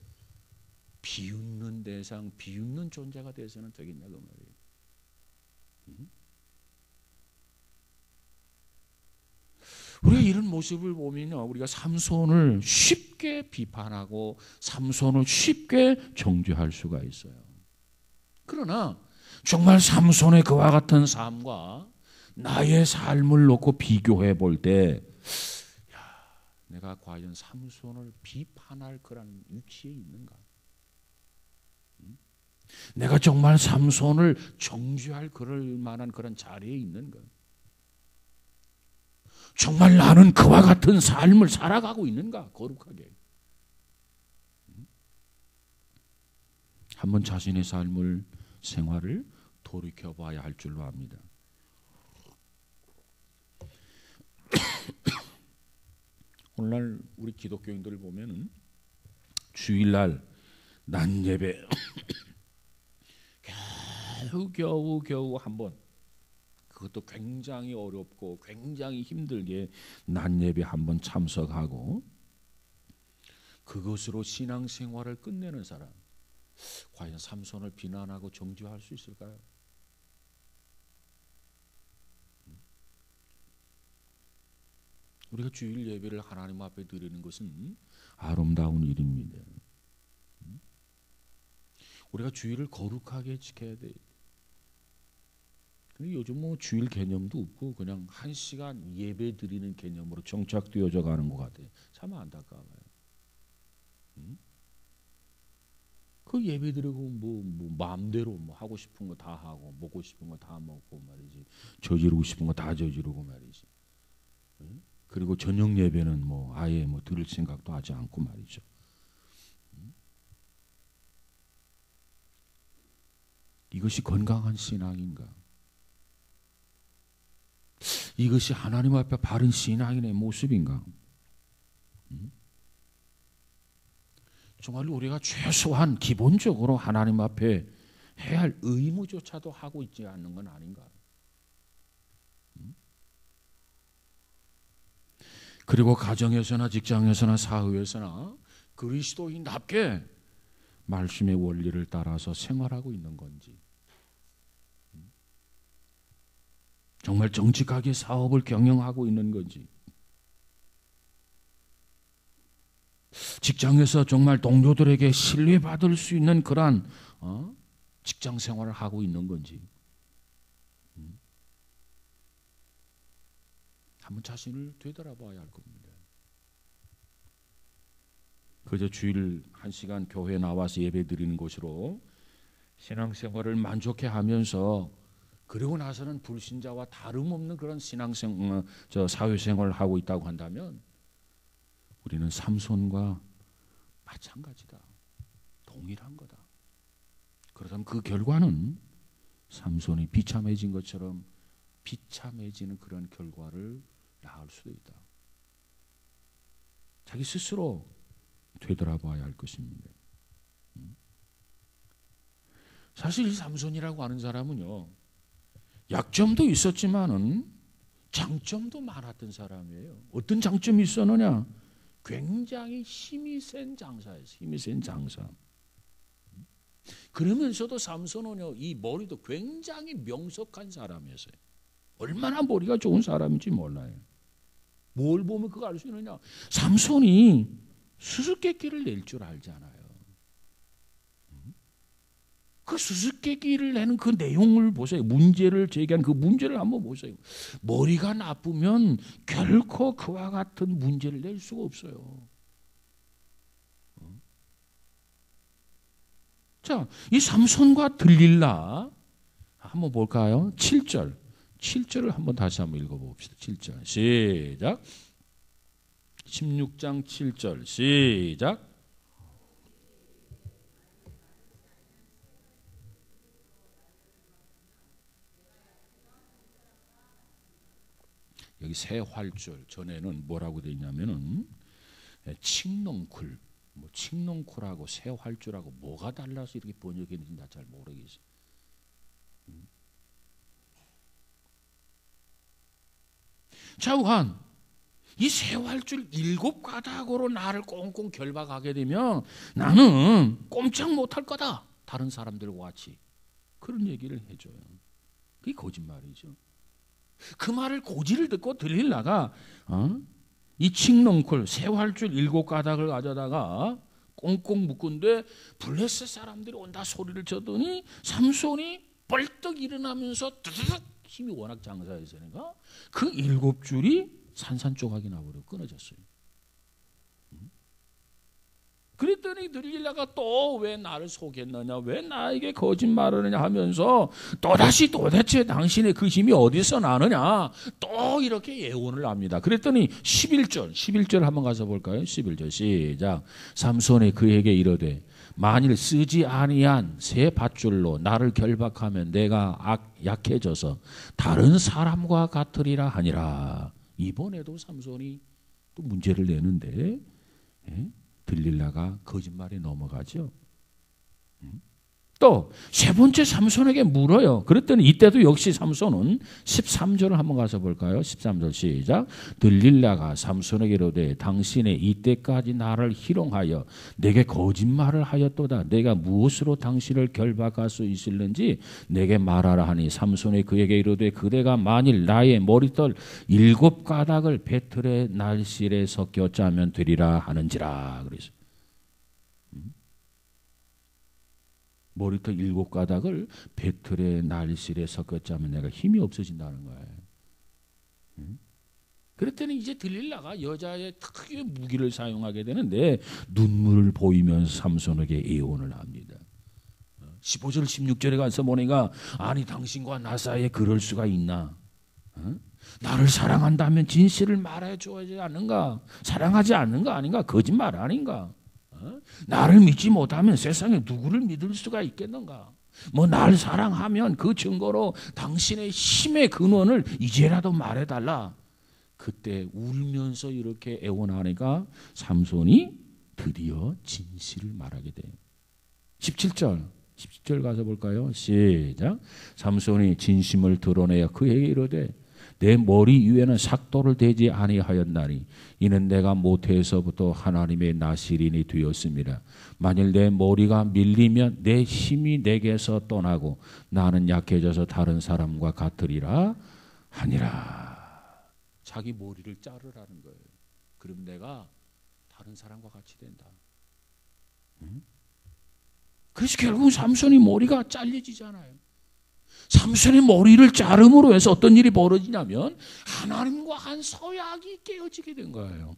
Speaker 1: 비웃는 대상, 비웃는 존재가 돼서는 되겠냐 그 말이에요. 우리가 이런 모습을 보면 우리가 삼손을 쉽게 비판하고 삼손을 쉽게 정죄할 수가 있어요. 그러나 정말 삼손의 그와 같은 삶과 나의 삶을 놓고 비교해 볼 때, 내가 과연 삼손을 비판할 그런 위치에 있는가? 내가 정말 삼손을 정죄할 그럴 만한 그런 자리에 있는가? 정말 나는 그와 같은 삶을 살아가고 있는가? 거룩하게. 한번 자신의 삶을, 생활을 돌이켜봐야 할 줄로 압니다. 오늘날 우리 기독교인들을 보면은 주일날 낮예배 겨우 한번, 그것도 굉장히 어렵고 굉장히 힘들게 낮예배 한번 참석하고 그것으로 신앙생활을 끝내는 사람, 과연 삼손을 비난하고 정죄할 수 있을까요? 우리가 주일 예배를 하나님 앞에 드리는 것은 아름다운 일입니다. 우리가 주일을 거룩하게 지켜야 돼. 근데 요즘 뭐 주일 개념도 없고 그냥 1시간 예배 드리는 개념으로 정착되어져 가는 것 같아요. 참 안타까워요. 그 예배 드리고 뭐 마음대로 뭐 하고 싶은 거 다 하고 먹고 싶은 거 다 먹고 말이지, 저지르고 싶은 거 다 저지르고 말이지. 그리고 저녁 예배는 뭐 아예 뭐 들을 생각도 하지 않고 말이죠. 이것이 건강한 신앙인가? 이것이 하나님 앞에 바른 신앙인의 모습인가? 정말 우리가 최소한 기본적으로 하나님 앞에 해야 할 의무조차도 하고 있지 않는 건 아닌가? 그리고 가정에서나 직장에서나 사회에서나 그리스도인답게 말씀의 원리를 따라서 생활하고 있는 건지, 정말 정직하게 사업을 경영하고 있는 건지, 직장에서 정말 동료들에게 신뢰받을 수 있는 그러한 직장 생활을 하고 있는 건지, 한번 자신을 되돌아봐야 할 겁니다. 그저 주일 1시간 교회에 나와서 예배 드리는 것으로 신앙생활을 만족해 하면서 그리고 나서는 불신자와 다름없는 그런 사회생활을 하고 있다고 한다면 우리는 삼손과 마찬가지다. 동일한 거다. 그렇다면 그 결과는 삼손이 비참해진 것처럼 비참해지는 그런 결과를 낳을 수도 있다. 자기 스스로 되돌아봐야 할 것입니다. 사실 이 삼손이라고 하는 사람은요, 약점도 있었지만은 장점도 많았던 사람이에요. 어떤 장점이 있었느냐? 굉장히 힘이 센 장사였어요. 힘이 센 장사. 그러면서도 삼손은요, 이 머리도 굉장히 명석한 사람이었어요. 얼마나 머리가 좋은 사람인지 몰라요. 뭘 보면 그거 알 수 있느냐? 삼손이 수수께끼를 낼 줄 알잖아요. 그 수수께끼를 내는 그 내용을 보세요. 문제를 제기한 그 문제를 한번 보세요. 머리가 나쁘면 결코 그와 같은 문제를 낼 수가 없어요. 자, 이 삼손과 들릴라 한번 볼까요? 7절을 한번 다시 한번 읽어봅시다. 7절 시작. 16장 7절 시작. 여기 새 활줄 전에는 뭐라고 되어 있냐면은 칡농쿨, 뭐 칡농쿨하고 새 활줄하고 뭐가 달라서 이렇게 번역했는지 나 잘 모르겠어요. 좌우한 이 새 활줄 7가닥으로 나를 꽁꽁 결박하게 되면 나는 꼼짝 못할 거다. 다른 사람들과 같이 그런 얘기를 해줘요. 그게 거짓말이죠. 그 말을 고지를 듣고 들릴라가 이 칡농쿨 새 활줄 7가닥을 가져다가 꽁꽁 묶은데 블레셋 사람들이 온다 소리를 쳤더니 삼손이 벌떡 일어나면서 드드득 힘이 워낙 장사였으니까 그 7줄이 산산조각이 나버려 끊어졌어요. 그랬더니 들릴라가 또 왜 나를 속였느냐, 왜 나에게 거짓말을 하느냐 하면서 또다시 도대체 당신의 그 힘이 어디서 나느냐 또 이렇게 예언을 합니다. 그랬더니 11절 한번 가서 볼까요? 11절 시작. 삼손이 그에게 이르되 만일 쓰지 아니한 새 밧줄로 나를 결박하면 내가 약해져서 다른 사람과 같으리라 하니라. 이번에도 삼손이 또 문제를 내는데 들릴라가 거짓말에 넘어가죠. 또 세 번째 삼손에게 물어요. 그랬더니 이때도 역시 삼손은 13절을 한번 가서 볼까요? 13절 시작. 들릴라가 삼손에게 이르되 당신의 이때까지 나를 희롱하여 내게 거짓말을 하였도다. 내가 무엇으로 당신을 결박할 수 있을는지 내게 말하라 하니 삼손이 그에게 이르되 그대가 만일 나의 머리털 7가닥을 배틀의 날실에 섞여 짜면 되리라 하는지라. 그래서 머리털 7가닥을 배틀의 날실에 섞어 짜면 내가 힘이 없어진다는 거예요. 그랬더니 이제 들릴라가 여자의 특유의 무기를 사용하게 되는데 눈물을 보이면서 삼손에게 애원을 합니다. 15절 16절에 가서 보니까 아니 당신과 나 사이에 그럴 수가 있나? 나를 사랑한다면 진실을 말해줘야 하지 않는가? 사랑하지 않는가 아닌가? 거짓말 아닌가? 나를 믿지 못하면 세상에 누구를 믿을 수가 있겠는가? 뭐 나를 사랑하면 그 증거로 당신의 힘의 근원을 이제라도 말해달라. 그때 울면서 이렇게 애원하니까 삼손이 드디어 진실을 말하게 돼요. 17절 가서 볼까요? 시작. 삼손이 진심을 드러내어 그에게 이르되 내 머리 위에는 삭도를 대지 아니하였나니 이는 내가 모태에서부터 하나님의 나시린이 되었습니다. 만일 내 머리가 밀리면 내 힘이 내게서 떠나고 나는 약해져서 다른 사람과 같으리라 하니라. 자기 머리를 자르라는 거예요. 그럼 내가 다른 사람과 같이 된다. 그래서 결국 삼손이 머리가 잘려지잖아요. 삼손의 머리를 자름으로 해서 어떤 일이 벌어지냐면 하나님과 한 서약이 깨어지게 된 거예요.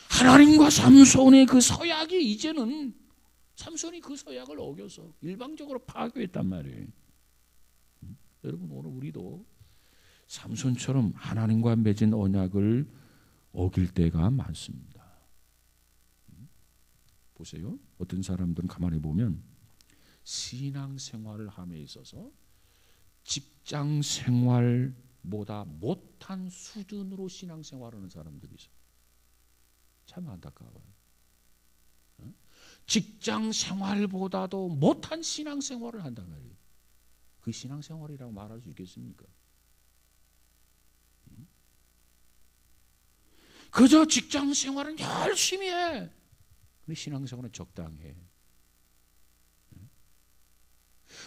Speaker 1: 하나님과 삼손의 그 서약이 이제는 삼손이 그 서약을 어겨서 일방적으로 파괴했단 말이에요. 여러분 오늘 우리도 삼손처럼 하나님과 맺은 언약을 어길 때가 많습니다. 보세요. 어떤 사람들은 가만히 보면 신앙생활을 함에 있어서 직장생활보다 못한 수준으로 신앙생활하는 사람들이 있어요. 참 안타까워요. 직장생활보다도 못한 신앙생활을 한단 말이에요. 그 신앙생활이라고 말할 수 있겠습니까? 그저 직장생활은 열심히 해. 근데 신앙생활은 적당히 해.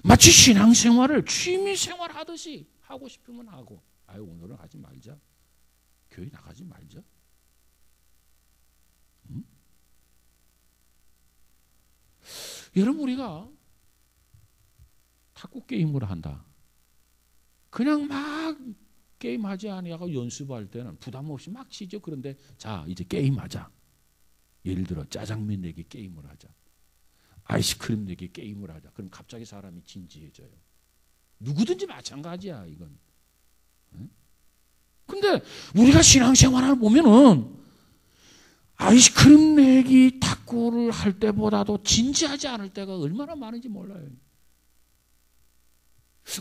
Speaker 1: 마치 신앙생활을 취미생활 하듯이 하고 싶으면 하고 아유 오늘은 하지 말자. 교회 나가지 말자. 여러분 우리가 탁구 게임을 한다. 그냥 막 게임하지 아니하고 연습할 때는 부담 없이 막 치죠. 그런데 자 이제 게임하자. 예를 들어 짜장면 내기 게임을 하자. 아이스크림 내기 게임을 하자. 그럼 갑자기 사람이 진지해져요. 누구든지 마찬가지야 이건. 근데 우리가 신앙생활을 보면은 아이스크림 내기 탁구를 할 때보다도 진지하지 않을 때가 얼마나 많은지 몰라요.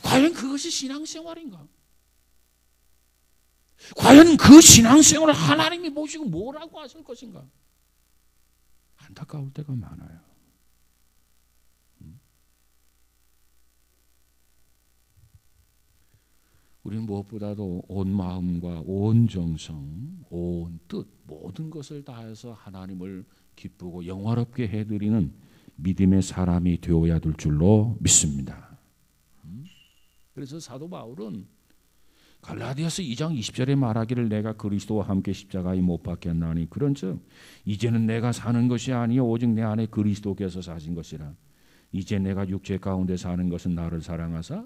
Speaker 1: 과연 그것이 신앙생활인가? 과연 그 신앙생활을 하나님이 보시고 뭐라고 하실 것인가? 안타까울 때가 많아요. 우리는 무엇보다도 온 마음과 온 정성, 온 뜻, 모든 것을 다해서 하나님을 기쁘고 영화롭게 해드리는 믿음의 사람이 되어야 될 줄로 믿습니다. 그래서 사도 바울은 갈라디아서 2장 20절에 말하기를 내가 그리스도와 함께 십자가에 못 박혔나니 그런즉 이제는 내가 사는 것이 아니요 오직 내 안에 그리스도께서 사신 것이라. 이제 내가 육체 가운데 사는 것은 나를 사랑하사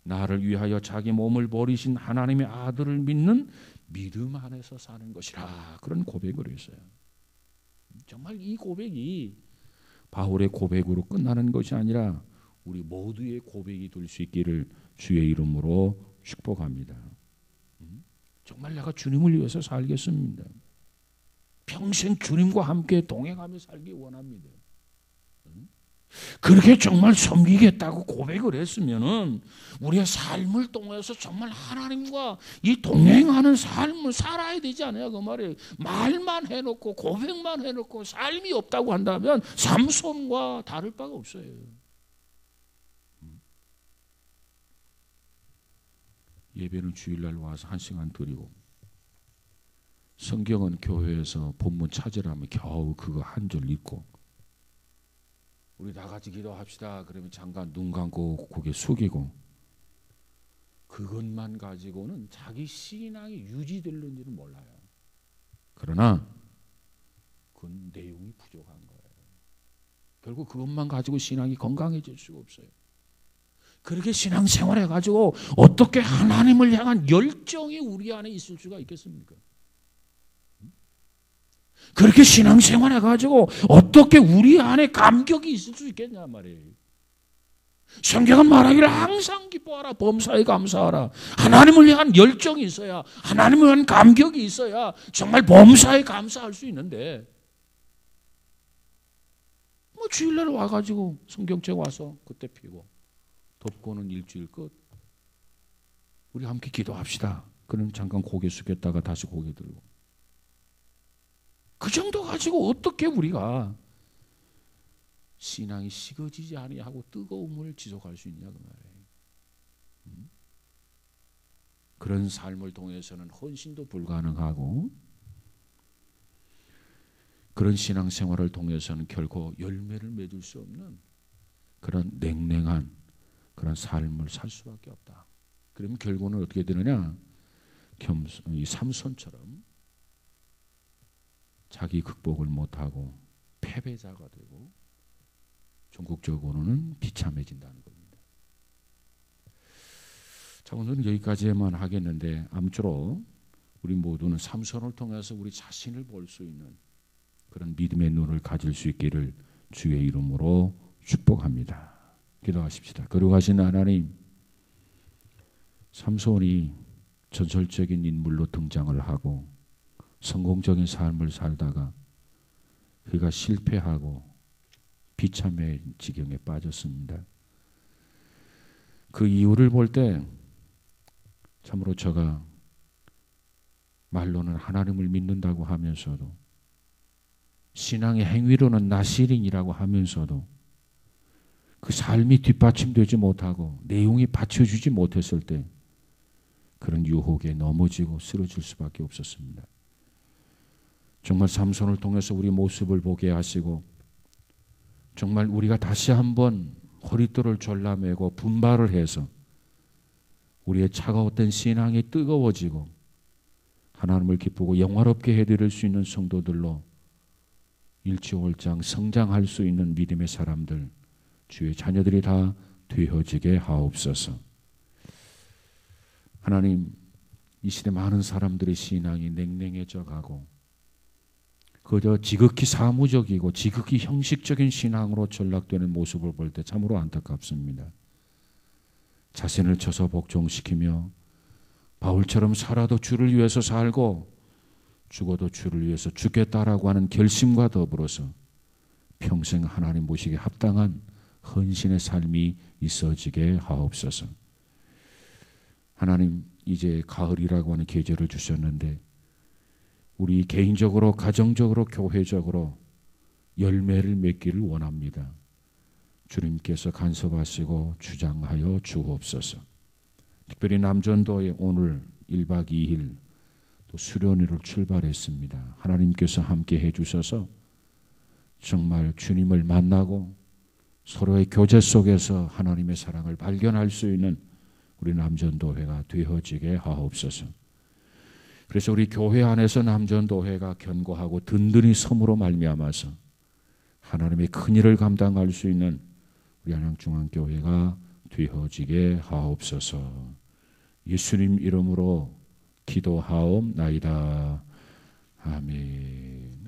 Speaker 1: 나를 위하여 자기 몸을 버리신 하나님의 아들을 믿는 믿음 안에서 사는 것이라. 그런 고백을 했어요. 정말 이 고백이 바울의 고백으로 끝나는 것이 아니라 우리 모두의 고백이 될 수 있기를 주의 이름으로 축복합니다. 정말 내가 주님을 위해서 살겠습니다. 평생 주님과 함께 동행하며 살기 원합니다. 그렇게 정말 섬기겠다고 고백을 했으면은 우리의 삶을 통해서 정말 하나님과 이 동행하는 삶을 살아야 되지 않아요? 그 말이에요. 말만 해놓고 고백만 해놓고 삶이 없다고 한다면 삼손과 다를 바가 없어요. 예배는 주일날 와서 1시간 드리고 성경은 교회에서 본문 찾으라면 겨우 그거 한 줄 읽고 우리 다 같이 기도합시다. 그러면 잠깐 눈 감고 고개 숙이고 그것만 가지고는 자기 신앙이 유지될는지는 몰라요. 그러나 그건 내용이 부족한 거예요. 결국 그것만 가지고 신앙이 건강해질 수가 없어요. 그렇게 신앙생활 해가지고 어떻게 하나님을 향한 열정이 우리 안에 있을 수가 있겠습니까? 그렇게 신앙생활 해가지고 어떻게 우리 안에 감격이 있을 수 있겠냐 말이에요. 성경은 말하기를 항상 기뻐하라, 범사에 감사하라. 하나님을 향한 열정이 있어야, 하나님을 향한 감격이 있어야 정말 범사에 감사할 수 있는데 뭐 주일날 와가지고 성경책 와서 그때 피고 덮고는 일주일 끝. 우리 함께 기도합시다. 그럼 잠깐 고개 숙였다가 다시 고개 들고. 그 정도 가지고 어떻게 우리가 신앙이 식어지지 아니하고 뜨거움을 지속할 수 있냐 그 말이에요. 그런 삶을 통해서는 헌신도 불가능하고 그런 신앙생활을 통해서는 결코 열매를 맺을 수 없는 그런 냉랭한 그런 삶을 살 수밖에 없다. 그러면 결국은 어떻게 되느냐? 이 삼손처럼 자기 극복을 못하고 패배자가 되고 전국적으로는 비참해진다는 겁니다. 자, 오늘은 여기까지만 하겠는데 아무쪼록 우리 모두는 삼손을 통해서 우리 자신을 볼 수 있는 그런 믿음의 눈을 가질 수 있기를 주의 이름으로 축복합니다. 기도하십시다. 거룩하신 하나님, 삼손이 전설적인 인물로 등장을 하고 성공적인 삶을 살다가 그가 실패하고 비참의 지경에 빠졌습니다. 그 이유를 볼 때 참으로 저가 말로는 하나님을 믿는다고 하면서도 신앙의 행위로는 나시린이라고 하면서도 그 삶이 뒷받침되지 못하고 내용이 받쳐주지 못했을 때 그런 유혹에 넘어지고 쓰러질 수밖에 없었습니다. 정말 삼손을 통해서 우리 모습을 보게 하시고 정말 우리가 다시 한번 허리띠를 졸라매고 분발을 해서 우리의 차가웠던 신앙이 뜨거워지고 하나님을 기쁘고 영화롭게 해드릴 수 있는 성도들로 일취월장 성장할 수 있는 믿음의 사람들 주의 자녀들이 다 되어지게 하옵소서. 하나님, 이 시대 많은 사람들의 신앙이 냉랭해져 가고 그저 지극히 사무적이고 지극히 형식적인 신앙으로 전락되는 모습을 볼 때 참으로 안타깝습니다. 자신을 쳐서 복종시키며 바울처럼 살아도 주를 위해서 살고 죽어도 주를 위해서 죽겠다라고 하는 결심과 더불어서 평생 하나님 모시기에 합당한 헌신의 삶이 있어지게 하옵소서. 하나님, 이제 가을이라고 하는 계절을 주셨는데 우리 개인적으로, 가정적으로, 교회적으로 열매를 맺기를 원합니다. 주님께서 간섭하시고 주장하여 주옵소서. 특별히 남전도에 오늘 1박 2일 또 수련회를 출발했습니다. 하나님께서 함께 해주셔서 정말 주님을 만나고 서로의 교제 속에서 하나님의 사랑을 발견할 수 있는 우리 남전도회가 되어지게 하옵소서. 그래서 우리 교회 안에서 남전도회가 견고하고 든든히 섬으로 말미암아서 하나님의 큰 일을 감당할 수 있는 우리 한양중앙교회가 되어지게 하옵소서. 예수님 이름으로 기도하옵나이다. 아멘.